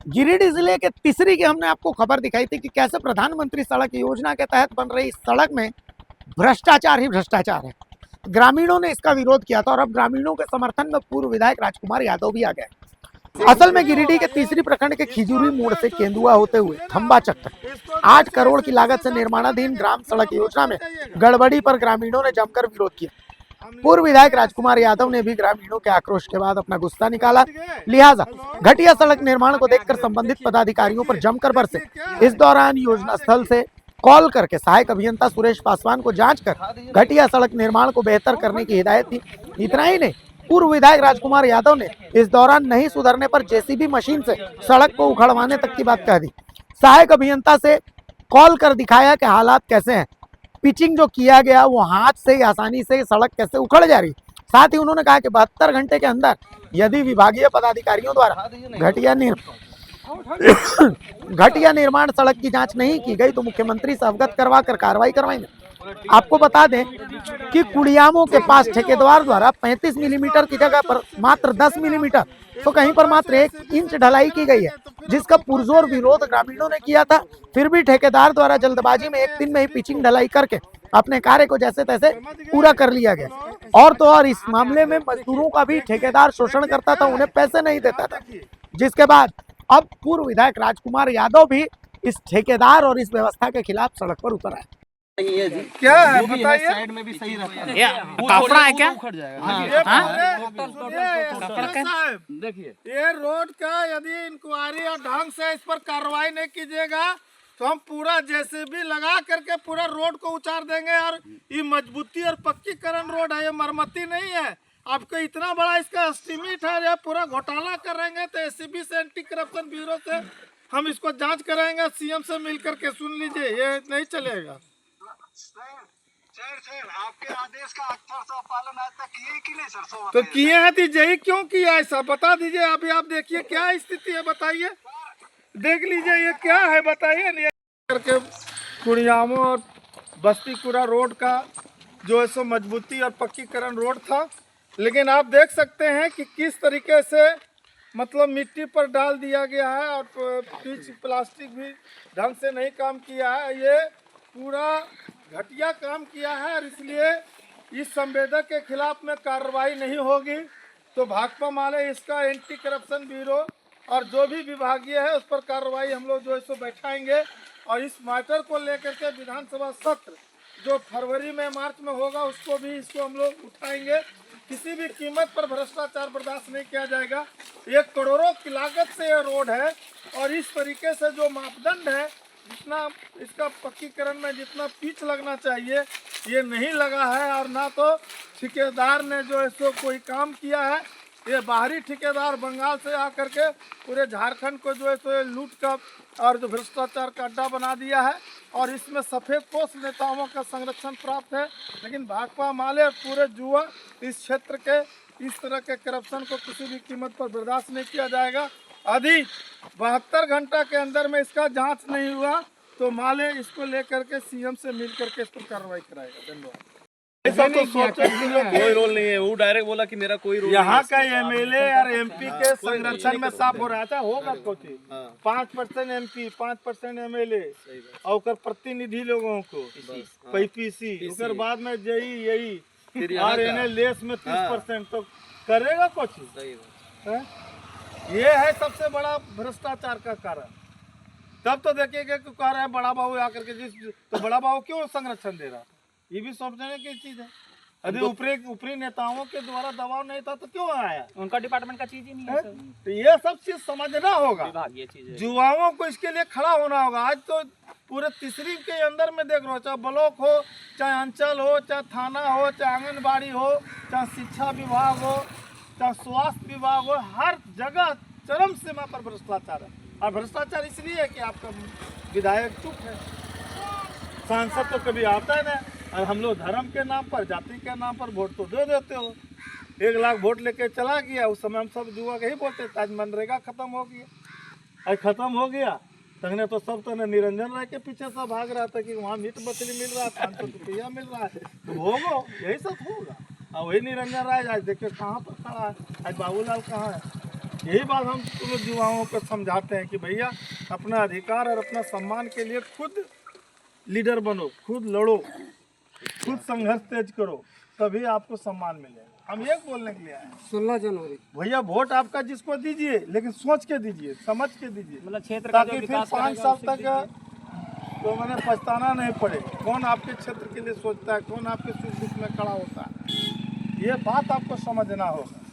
गिरिडीह जिले के तिसरी की हमने आपको खबर दिखाई थी कि कैसे प्रधानमंत्री सड़क योजना के तहत बन रही सड़क में भ्रष्टाचार ही भ्रष्टाचार है। ग्रामीणों ने इसका विरोध किया था और अब ग्रामीणों के समर्थन में पूर्व विधायक राजकुमार यादव भी आ गए। असल में गिरिडीह के तीसरी प्रखंड के खिजूरी मोड़ से केंदुआ होते हुए खंबाचक तक 8 करोड़ की लागत से निर्माणाधीन ग्राम सड़क योजना में गड़बड़ी पर ग्रामीणों ने जमकर विरोध किया। पूर्व विधायक राजकुमार यादव ने भी ग्रामीणों के आक्रोश के बाद अपना गुस्सा निकाला। लिहाजा घटिया सड़क निर्माण को देखकर संबंधित पदाधिकारियों पर जमकर बरसे। इस दौरान योजना स्थल से कॉल करके सहायक अभियंता सुरेश पासवान को जांच कर घटिया सड़क निर्माण को बेहतर करने की हिदायत दी। इतना ही नहीं, पूर्व विधायक राजकुमार यादव ने इस दौरान नहीं सुधरने पर जेसीबी मशीन से सड़क को उखड़वाने तक की बात कह दी। सहायक अभियंता से कॉल कर दिखाया कि हालात कैसे हैं, पिचिंग जो किया गया वो हाथ से आसानी से सड़क कैसे उखड़ जा रही। साथ ही उन्होंने कहा कि 72 घंटे के अंदर यदि विभागीय पदाधिकारियों द्वारा घटिया निर्माण सड़क की जांच नहीं की गई तो मुख्यमंत्री से अवगत करवा कर कार्रवाई करवाएंगे। आपको बता दें कि कुड़ियामों के पास ठेकेदार द्वारा 35 मिलीमीटर की जगह पर मात्र 10 मिलीमीटर तो कहीं पर मात्र 1 इंच ढलाई की गई है, जिसका पुरजोर विरोध ग्रामीणों ने किया था। फिर भी ठेकेदार द्वारा जल्दबाजी में 1 दिन में ही पिचिंग ढलाई करके अपने कार्य को जैसे तैसे पूरा कर लिया गया। और तो और इस मामले में मजदूरों का भी ठेकेदार शोषण करता था, उन्हें पैसे नहीं देता था, जिसके बाद अब पूर्व विधायक राजकुमार यादव भी इस ठेकेदार और इस व्यवस्था के खिलाफ सड़क पर उतर आए। क्या है बताइए? साइड में भी सही रहता है। काफड़ा है क्या? उखड़ जाएगा। देखिए, ये रोड का यदि इंक्वायरी और ढंग से इस पर कार्रवाई नहीं कीजिएगा तो हम पूरा जेसीबी लगा करके पूरा रोड को उचार देंगे। और ये मजबूती और पक्कीकरण रोड है, ये मरम्मती नहीं है। आपको इतना बड़ा इसका एस्टीमेट है, ये पूरा घोटाला करेंगे तो एसीबी से एंटी करप्शन ब्यूरो से हम इसको जांच कराएंगे। सीएम से मिल करके सुन लीजिए, ये नहीं चलेगा। सर आपके आदेश का अक्षर से पालन आज तक किए कि नहीं सर? तो किए हैं तो यही क्यों किया ऐसा बता दीजिए। अभी आप देखिए क्या स्थिति है, बताइए, देख लीजिए ये क्या है, बताइए। नहीं करके कुड़ियामों और बस्तीपुरा रोड का जो है सो मजबूती और पक्कीकरण रोड था, लेकिन आप देख सकते हैं कि किस तरीके से मतलब मिट्टी पर डाल दिया गया है और पिच प्लास्टिक भी ढंग से नहीं काम किया है। ये पूरा घटिया काम किया है और इसलिए इस संवेदक के खिलाफ में कार्रवाई नहीं होगी तो भाकपा माले इसका एंटी करप्शन ब्यूरो और जो भी विभागीय है उस पर कार्रवाई हम लोग जो है सो बैठाएंगे। और इस मैटर को लेकर के विधानसभा सत्र जो फरवरी में मार्च में होगा उसको भी इसको हम लोग उठाएंगे। किसी भी कीमत पर भ्रष्टाचार बर्दाश्त नहीं किया जाएगा। ये करोड़ों की लागत से ये रोड है और इस तरीके से जो मापदंड है, जितना इसका पक्कीकरण में जितना पिच लगना चाहिए ये नहीं लगा है। और ना तो ठेकेदार ने जो है सो कोई काम किया है। ये बाहरी ठेकेदार बंगाल से आकर के पूरे झारखंड को जो है सो लूट का और जो भ्रष्टाचार का अड्डा बना दिया है। और इसमें सफ़ेद पोस्ट नेताओं का संरक्षण प्राप्त है, लेकिन भाकपा माले और पूरे युवा इस क्षेत्र के इस तरह के करप्शन को किसी भी कीमत पर बर्दाश्त नहीं किया जाएगा। यदि 72 घंटा के अंदर में इसका जांच नहीं हुआ तो माले इसको लेकर के सीएम से मिल करके इस पर कार्रवाई कराएगा। धन्यवाद। ऐसा तो कोई रोल नहीं है, वो डायरेक्ट बोला कि मेरा कोई रोल यहाँ का एमएलए और एमपी के संरक्षण में साफ हो रहा था। होगा कुछ 5% एमपी 5% एमएलए और प्रतिनिधि लोगों को पीपीसी उसके बाद में यही और इन्हें लेस में 30% तो करेगा कुछ। ये है सबसे बड़ा भ्रष्टाचार का कारण। तब तो देखिएगा कि कह रहे हैं बड़ा बाबू आकर के तो बड़ा बाबू क्यों संरक्षण दे रहा, ये भी सोचने की चीज है। यदि ऊपरी नेताओं के द्वारा दबाव नहीं था तो क्यों आया? उनका डिपार्टमेंट का चीज ही नहीं है सर। तो ये सब चीज समझना होगा, विभागीय चीज है। युवाओं को इसके लिए खड़ा होना होगा। आज तो पूरे तीसरी के अंदर में देख रहे हो, चाहे ब्लॉक हो, चाहे अंचल हो, चाहे थाना हो, चाहे आंगनबाड़ी हो, चाहे शिक्षा विभाग हो, चाहे स्वास्थ्य विभाग हो, हर जगह चरम सीमा पर भ्रष्टाचार है। और भ्रष्टाचार इसलिए है कि आपका विधायक चुप है, सांसद तो कभी आता है ना। और हम लोग धर्म के नाम पर, जाति के नाम पर वोट तो दे देते हो। 1 लाख वोट लेके चला गया, उस समय हम सब युवा के ही बोलते थे आज मनरेगा खत्म हो गया। आज खत्म हो गया तखने तो सब तो निरंजन राय के पीछे सब भाग रहा था कि वहाँ मीट मछली मिल रहा है, 500 रुपया मिल रहा है, तो होगा यही सब होगा। और वही निरंजन राय आज देखिए कहाँ पर खड़ा है, आज बाबूलाल कहाँ है। यही बात हम तुम युवाओं को समझाते हैं कि भैया अपना अधिकार और अपना सम्मान के लिए खुद लीडर बनो, खुद लड़ो, खुद संघर्ष तेज करो, तभी आपको सम्मान मिलेगा। हम ये बोलने के लिए आए हैं 16 जनवरी भैया वोट आपका जिसको दीजिए, लेकिन सोच के दीजिए, समझ के दीजिए, मतलब क्षेत्र का जो ताकि फिर विकास 5 करेगा साल उसी तक के तो मैंने पछताना नहीं पड़े। कौन आपके क्षेत्र के लिए सोचता है, कौन आपके सुख दुख में खड़ा होता है, ये बात आपको समझना होगा।